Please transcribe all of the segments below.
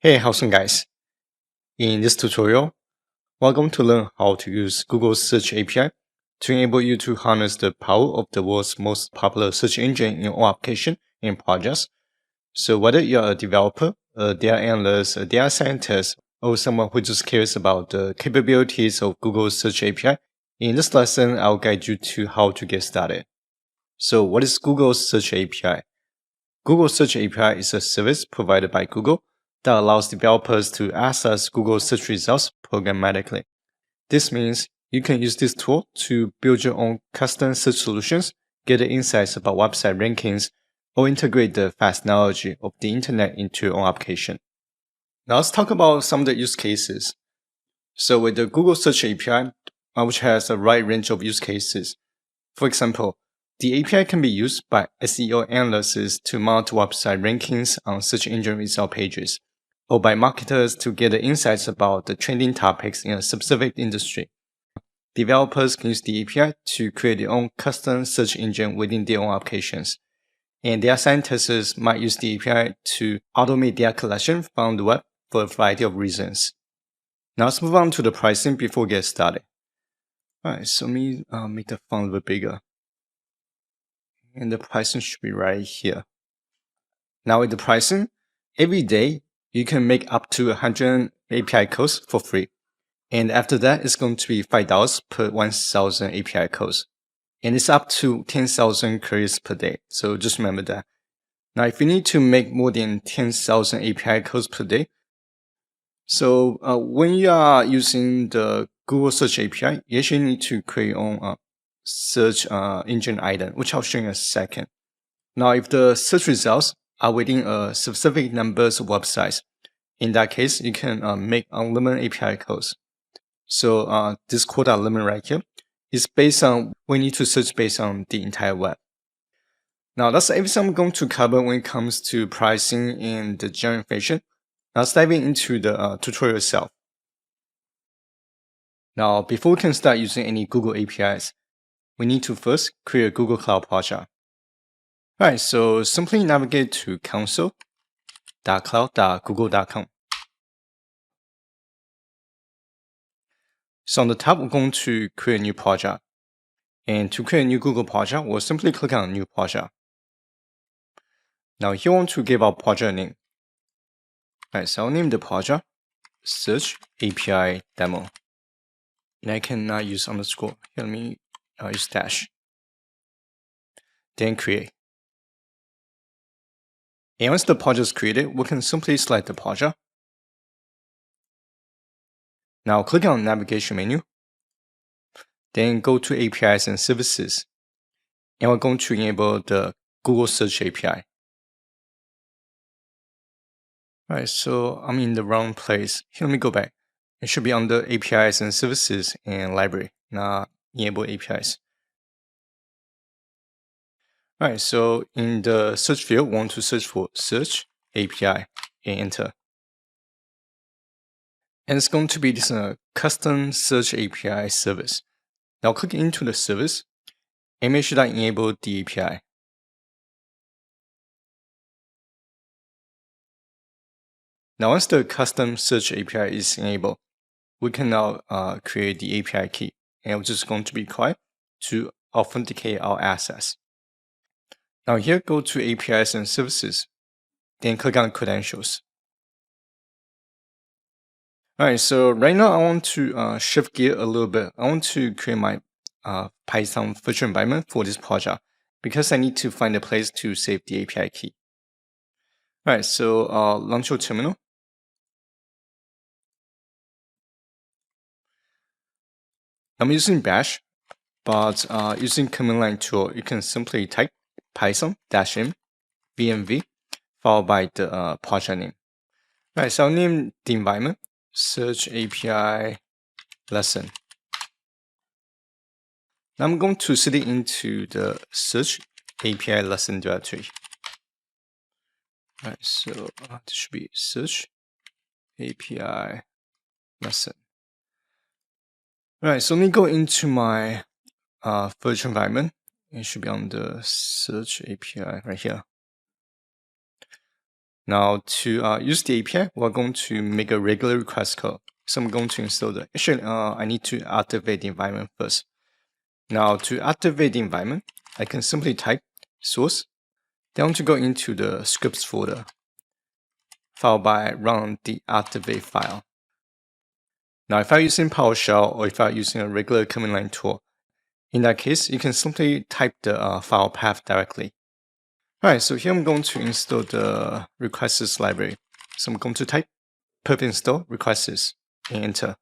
Hey, how's it guys? In this tutorial, we're going to learn how to use Google's search API to enable you to harness the power of the world's most popular search engine in all applications and projects. So whether you're a developer, a data analyst, a data scientist, or someone who just cares about the capabilities of Google's search API, in this lesson, I'll guide you to how to get started. So what is Google's search API? Google Search API is a service provided by Google that allows developers to access Google search results programmatically. This means you can use this tool to build your own custom search solutions, get insights about website rankings, or integrate the fast knowledge of the internet into your own application. Now let's talk about some of the use cases. So with the Google Search API, which has a wide range of use cases. For example, the API can be used by SEO analysts to monitor website rankings on search engine result pages, or by marketers to get insights about the trending topics in a specific industry. Developers can use the API to create their own custom search engine within their own applications. And data scientists might use the API to automate data collection from the web for a variety of reasons. Now let's move on to the pricing before we get started. Alright, so let me make the font a little bit bigger. And the pricing should be right here. Now with the pricing, every day you can make up to 100 API calls for free. And after that, it's going to be $5 per 1,000 API calls. And it's up to 10,000 queries per day. So just remember that. Now, if you need to make more than 10,000 API calls per day, so when you are using the Google Search API, you actually need to create your own search engine item, which I'll show you in a second. Now, if the search results are within a specific numbers of websites, in that case, you can make unlimited API calls. So this quota limit right here is based on we need to search based on the entire web. Now, that's everything I'm going to cover when it comes to pricing and the general information. Now, let's dive into the tutorial itself. Now, before we can start using any Google APIs, we need to first create a Google Cloud project. Alright, so simply navigate to console.cloud.google.com. So on the top, we're going to create a new project. And to create a new Google project, we'll simply click on New Project. Now here, we want to give our project a name. Alright, so I'll name the project Search API Demo. And I cannot use underscore. Here, let me use dash. Then create. And once the project is created, we can simply select the project. Now click on Navigation menu. Then go to APIs and Services. And we're going to enable the Google Search API. Alright, so I'm in the wrong place. Here, let me go back. It should be under APIs and Services and Library, not Enable APIs. Alright, so in the search field, we want to search for Search API and enter. And it's going to be this custom Search API service. Now click into the service and make sure that enable the API. Now once the custom Search API is enabled, we can now create the API key, and we're just going to be required to authenticate our access. Now here, go to APIs and Services, then click on Credentials. Alright, so right now I want to shift gear a little bit. I want to create my Python virtual environment for this project because I need to find a place to save the API key. Alright, so launch your terminal. I'm using Bash, but using command line tool, you can simply type python-m vmv followed by the project name. Alright, so I'll name the environment Search API Lesson. Now I'm going to set it into the Search API Lesson directory. Alright, so this should be Search API Lesson. Alright, so let me go into my virtual environment. It should be on the Search API right here. Now to use the API, we're going to make a regular request code. So I'm going to install the, actually I need to activate the environment first. Now to activate the environment, I can simply type source, then I want to go into the scripts folder, followed by run the activate file. Now if I'm using PowerShell or if I'm using a regular command line tool, in that case, you can simply type the file path directly. Alright, so here I'm going to install the requests library. So I'm going to type pip install requests and enter.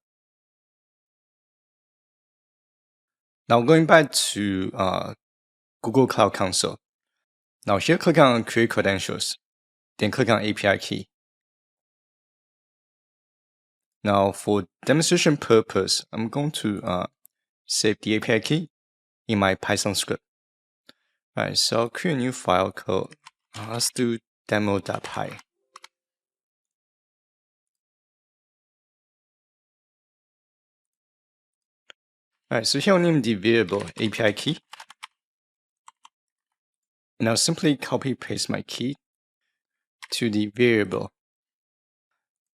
Now going back to Google Cloud Console. Now here click on create credentials, then click on API key. Now for demonstration purpose, I'm going to save the API key in my Python script. Alright, so I'll create a new file called, let's do demo.py. Alright, so here I'll name the variable API key. And I'll simply copy paste my key to the variable.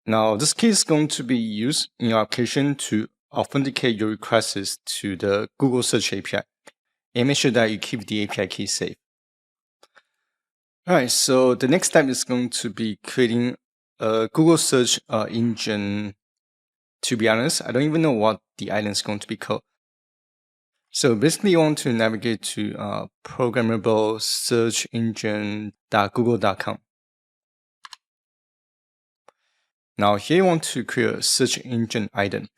Now this key is going to be used in your application to authenticate your requests to the Google Search API. And make sure that you keep the API key safe. Alright, so the next step is going to be creating a Google Search engine. To be honest, I don't even know what the item is going to be called. So basically you want to navigate to programmable search engine.google.com. Now here you want to create a search engine item.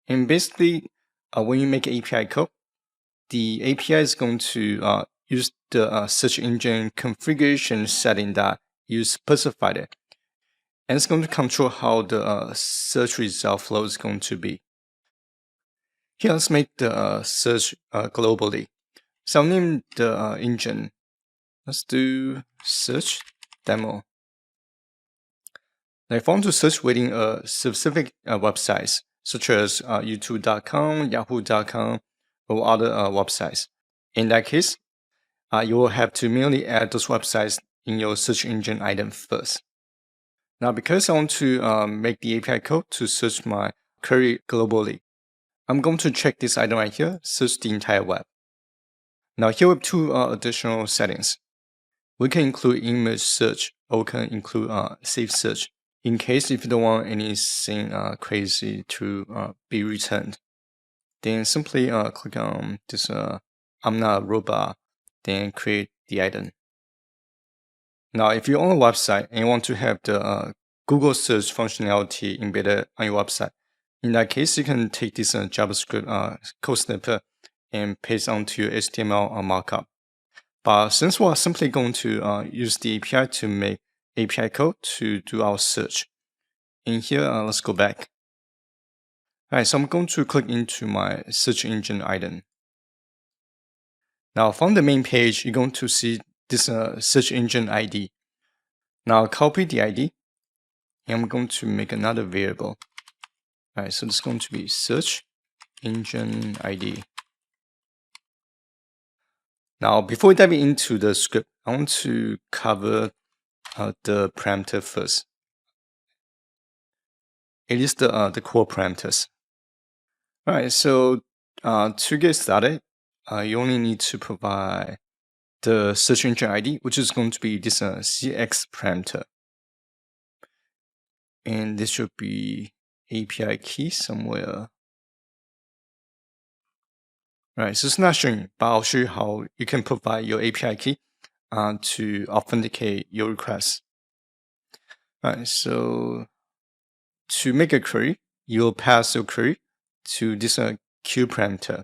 And basically when you make API code, the API is going to use the search engine configuration setting that you specified it. And it's going to control how the search result flow is going to be. Here, let's make the search globally. So I'll name the engine. Let's do search demo. Now, if I want to search within a specific websites, such as youtube.com, yahoo.com, or other websites, in that case, you will have to manually add those websites in your search engine item first. Now, because I want to make the API code to search my query globally, I'm going to check this item right here, search the entire web. Now, here we have two additional settings. We can include image search, or we can include safe search, in case if you don't want anything crazy to be returned. Then simply click on this I'm not a robot, then create the item. Now, if you own a website and you want to have the Google search functionality embedded on your website, in that case, you can take this JavaScript code snippet and paste onto your HTML markup. But since we're simply going to use the API to make API code to do our search, in here, let's go back. Alright, so I'm going to click into my search engine item. Now, from the main page, you're going to see this search engine ID. Now, copy the ID, and I'm going to make another variable. Alright, so this is going to be search engine ID. Now, before diving into the script, I want to cover the parameter first. It is the core parameters. Alright, so to get started, you only need to provide the search engine ID, which is going to be this CX parameter. And this should be API key somewhere. Alright, so it's not showing, but I'll show you how you can provide your API key to authenticate your request. Alright, so to make a query, you'll pass your query to this queue parameter.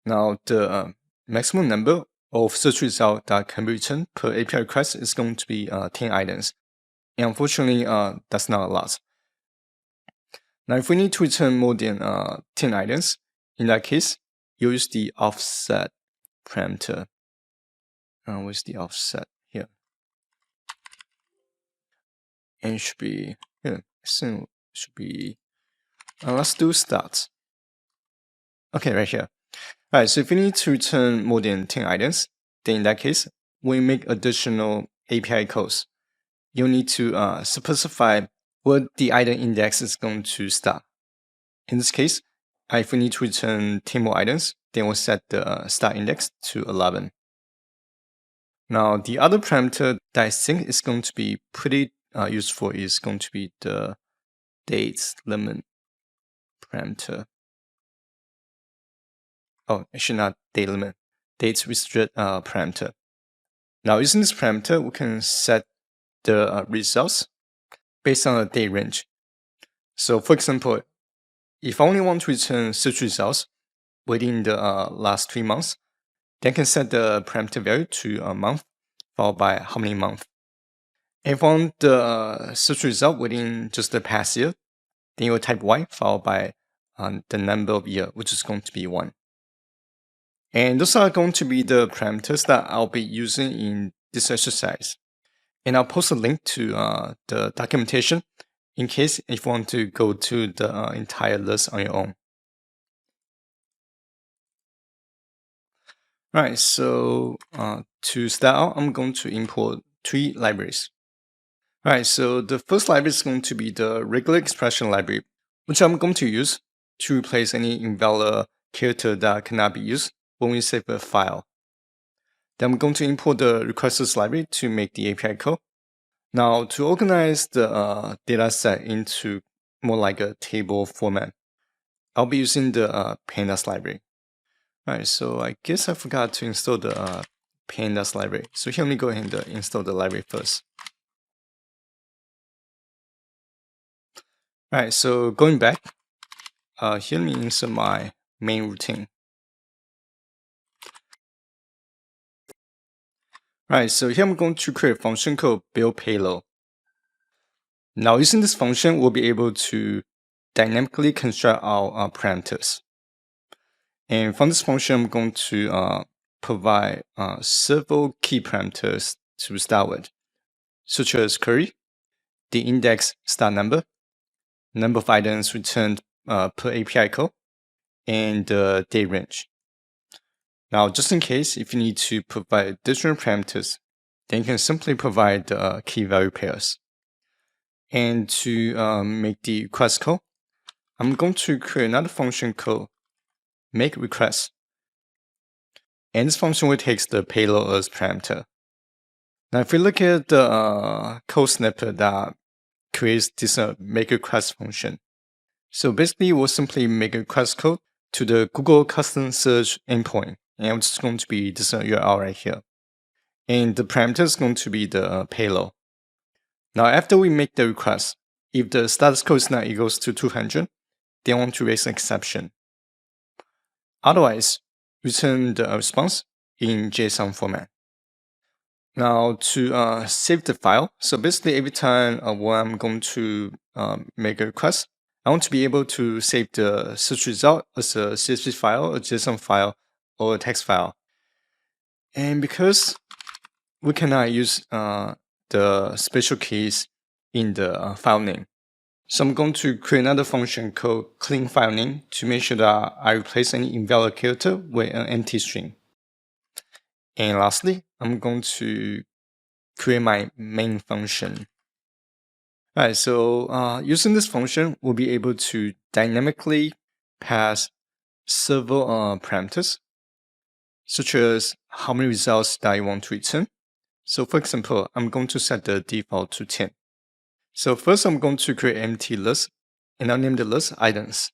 Now, the maximum number of search results that can be returned per API request is going to be 10 items. And unfortunately, that's not a lot. Now, if we need to return more than 10 items, in that case, you use the offset parameter. Where's the offset? Here. And it should be here. Soon should be. Let's do start. Okay, right here. Alright, so if you need to return more than 10 items, then in that case, we make additional API calls. you'll need to specify what the item index is going to start. In this case, if we need to return 10 more items, then we'll set the start index to 11. Now, the other parameter that I think is going to be pretty useful is going to be the dates limit parameter. Oh, actually not date limit, dates restrict parameter. Now, using this parameter, we can set the results based on a date range. So, for example, if I only want to return search results within the last 3 months, then I can set the parameter value to a month, followed by how many months. If I want the search result within just the past year, then you will type Y followed by the number of year, which is going to be 1. And those are going to be the parameters that I'll be using in this exercise. And I'll post a link to the documentation in case if you want to go to the entire list on your own. Alright, so to start out, I'm going to import 3 libraries. Alright, so the first library is going to be the regular expression library, which I'm going to use to replace any invalid character that cannot be used when we save a file. Then I'm going to import the requesters library to make the API call. Now, to organize the data set into more like a table format, I'll be using the pandas library. Alright, so I guess I forgot to install the pandas library. So here, let me go ahead and install the library first. Alright, so going back, here let me insert my main routine. Alright, so here I'm going to create a function called build payload. Now, using this function, we'll be able to dynamically construct our parameters. And from this function, I'm going to provide several key parameters to start with, such as query, the index start number of items returned per API call, and the date range. Now, just in case if you need to provide additional parameters, then you can simply provide the key value pairs. And to make the request call, I'm going to create another function called make request. And this function will take the payload as parameter. Now, if we look at the code snippet that creates this make request function, so basically we'll simply make a request code to the Google custom search endpoint, and which is going to be this URL right here. And the parameter is going to be the payload. Now, after we make the request, if the status code is not equals to 200, then I want to raise an exception. Otherwise, return the response in JSON format. Now, to save the file, so basically every time when I'm going to make a request, I want to be able to save the search result as a CSV file, a JSON file, or a text file. And because we cannot use the special keys in the file name, so I'm going to create another function called clean file name to make sure that I replace any invalid character with an empty string. And lastly, I'm going to create my main function. Alright, so using this function, we'll be able to dynamically pass several parameters, such as how many results that I want to return. So for example, I'm going to set the default to 10. So first, I'm going to create an empty list, and I'll name the list items.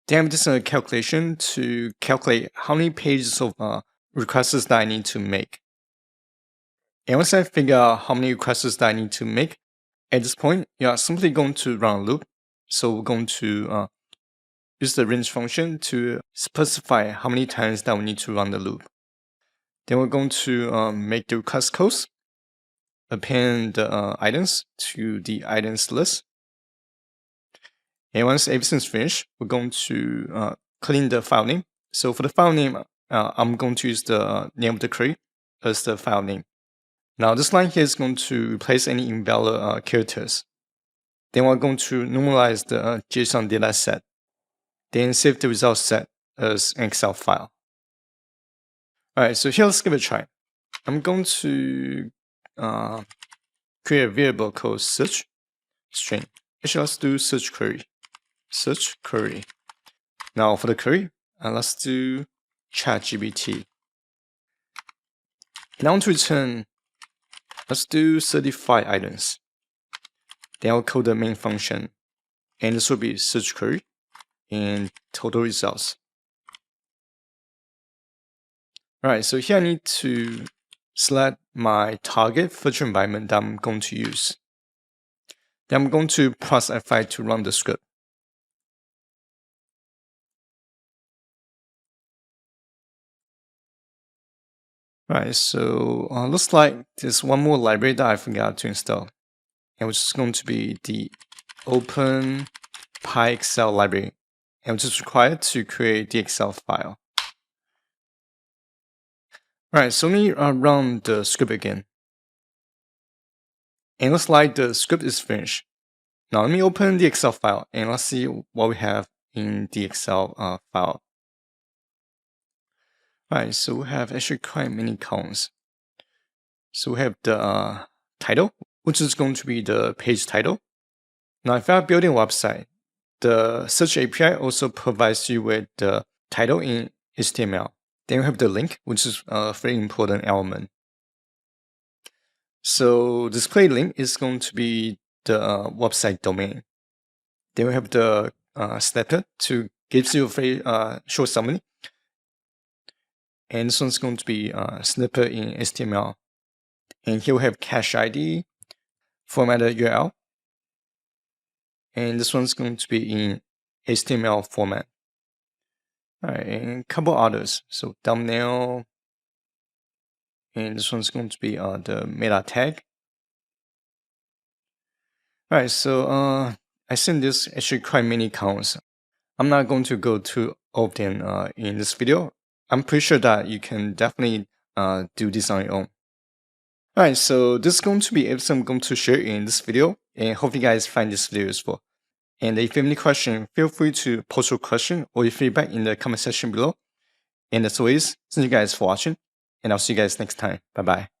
Then I'm just a calculation to calculate how many pages of requests that I need to make. And once I figure out how many requests that I need to make, at this point, you are simply going to run a loop. So we're going to use the range function to specify how many times that we need to run the loop. Then we're going to make the request codes, append the items to the items list. And once everything's finished, we're going to clean the file name. So for the file name, I'm going to use the name of the query as the file name. Now, this line here is going to replace any invalid characters. Then we're going to normalize the JSON data set. Then save the result set as an Excel file. Alright, so here let's give it a try. I'm going to create a variable called search string. Actually, let's do search query. Search query. Now for the query, let's do ChatGPT. Now to return, let's do 35 items. Then I'll call the main function, and this will be search query and total results. Alright, so here I need to select my target virtual environment that I'm going to use. Then I'm going to press F5 to run the script. Alright, so looks like there's one more library that I forgot to install, and which is going to be the Open PyExcel library, and which is required to create the Excel file. Alright, so let me run the script again. And it looks like the script is finished. Now let me open the Excel file and let's see what we have in the Excel file. Alright, so we have actually quite many columns. So we have the title, which is going to be the page title. Now if you are building a website, the search API also provides you with the title in HTML. Then we have the link, which is a very important element. So display link is going to be the website domain. Then we have the snippet to give you a very short summary. And this one's going to be snippet in HTML. And here we have cache ID, formatted URL. And this one's going to be in HTML format. Alright, and a couple others. So thumbnail. And this one's going to be the meta tag. Alright, so I think there's actually quite many columns. I'm not going to go too all of them in this video. I'm pretty sure that you can definitely do this on your own. Alright, so this is going to be everything I'm going to share in this video, and hope you guys find this video useful. And if you have any question, feel free to post your question or your feedback in the comment section below. And as always, thank you guys for watching, and I'll see you guys next time. Bye bye.